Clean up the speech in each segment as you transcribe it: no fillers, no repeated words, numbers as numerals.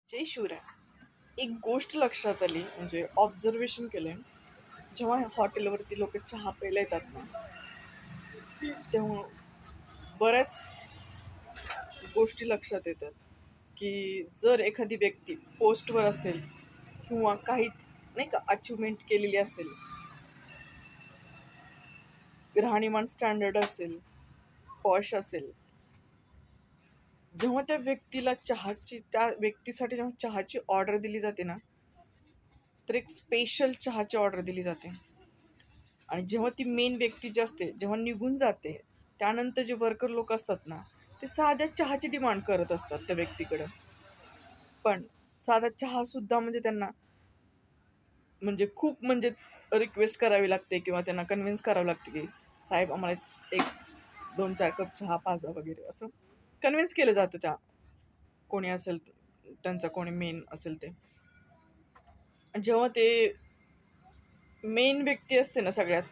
जय शिवराय. एक गोष्ट लक्षात आली म्हणजे ऑब्झर्वेशन केलंय. जेव्हा हॉटेलवरती लोक चहा प्यायला येतात ना, तेव्हा बऱ्याच गोष्टी लक्षात येतात, की जर एखादी व्यक्ती पोस्टवर असेल किंवा काही नाही का अचिव्हमेंट केलेली असेल, राहणीमान स्टँडर्ड असेल, पॉश असेल, जेव्हा त्या व्यक्तीसाठी जेव्हा चहाची ऑर्डर दिली जाते ना, तर एक स्पेशल चहाची ऑर्डर दिली जाते. आणि जेव्हा ती मेन व्यक्ती जी असते जेव्हा निघून जाते, त्यानंतर जे वर्कर लोक असतात ना, ते साध्या चहाची डिमांड करत असतात त्या व्यक्तीकडं. पण साधा चहा सुद्धा म्हणजे त्यांना म्हणजे खूप म्हणजे रिक्वेस्ट करावी लागते किंवा त्यांना कन्व्हिन्स करावं लागते की साहेब आम्हाला एक 2-4 कप चहा पाजा वगैरे असं कन्व्हिन्स केलं जातं त्या कोणी असेल त्यांचा कोणी मेन असेल ते. जेव्हा ते मेन व्यक्ती असते ना सगळ्यात,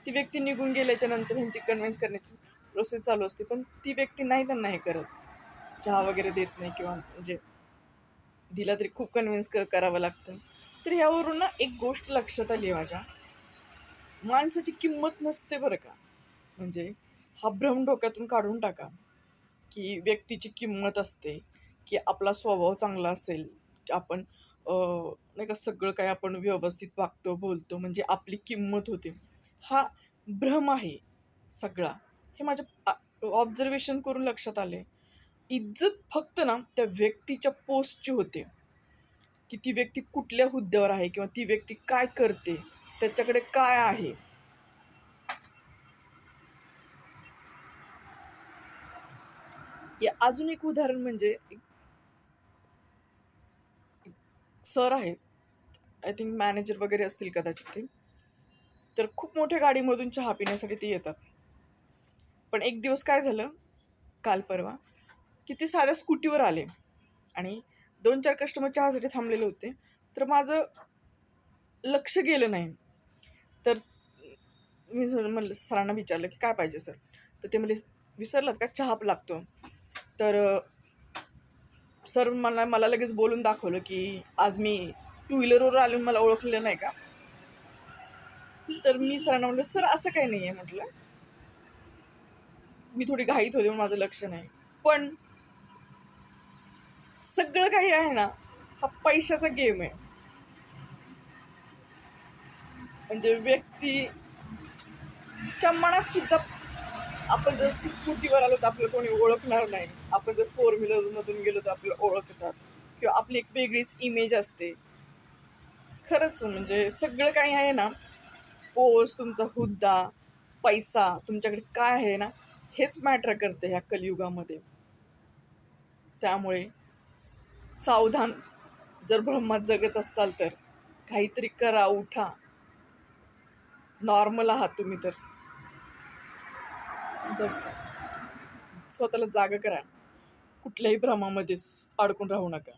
ती व्यक्ती निघून गेल्याच्या नंतर ह्यांची कन्व्हिन्स करण्याची प्रोसेस चालू असते. पण ती व्यक्ती नाही त्यांना हे करत. चहा वगैरे देत नाही किंवा म्हणजे दिला तरी खूप कन्व्हिन्स करावं लागतं. तर ह्यावरून ना एक गोष्ट लक्षात आली आहे माझ्या. माणसाची किंमत नसते बरं का. म्हणजे हा भ्रम डोक्यातून काढून टाका, की व्यक्तीची किंमत असते, की आपला स्वभाव चांगला असेल, की आपण नाही का सगळं काही आपण व्यवस्थित वागतो, बोलतो म्हणजे आपली किंमत होते. हा भ्रम आहे सगळा. हे माझ्या ऑब्झर्वेशन करून लक्षात आले. इज्जत फक्त ना त्या व्यक्तीच्या पोस्टची होते, की ती व्यक्ती कुठल्या हुद्द्यावर आहे किंवा ती व्यक्ती काय करते, त्याच्याकडे काय आहे. अजून एक उदाहरण म्हणजे सर आहेत, आय थिंक मॅनेजर वगैरे असतील कदाचित ते. तर खूप मोठ्या गाडीमधून चहा पिण्यासाठी ते येतात. पण एक दिवस काय झालं, काल परवा, की ते साध्या स्कूटीवर आले आणि 2-4 कस्टमर चहासाठी थांबलेले होते. तर माझं लक्ष गेलं नाही. तर मी म्हणलं सरांना विचारलं, की "काय पाहिजे सर?" तर ते म्हणले, "विसरलात का चहा लागतो." तर सर मला मला लगेच बोलून दाखवलं, की "आज मी टू व्हीलरवर आले मला ओळखलेलं नाही का?" तर मी सरांना म्हटलं, "सर असं काही नाही आहे," म्हटलं. मी थोडी घाईत होते म्हणून माझं लक्ष नाही. पण सगळं काही आहे ना, हा पैशाचा गेम आहे. म्हणजे व्यक्तीच्या मनात सुद्धा आपण जर स्कूटीवर आलो तर आपलं कोणी ओळखणार नाही. आपण जर फोर व्हीलरमधून गेलो तर आपल्याला ओळखतात किंवा आपली एक वेगळीच इमेज असते. खरंच म्हणजे सगळं काही आहे ना, पोस्ट, तुमचा हुद्दा, पैसा, तुमच्याकडे काय आहे ना, हेच मॅटर करते ह्या कलियुगामध्ये. त्यामुळे सावधान. जर ब्रह्मात जगत असताल तर काहीतरी करा, उठा. नॉर्मल आहात तुम्ही तर बस स्वतःला जागं करा. कुठल्याही भ्रमामध्ये अडकून राहू नका.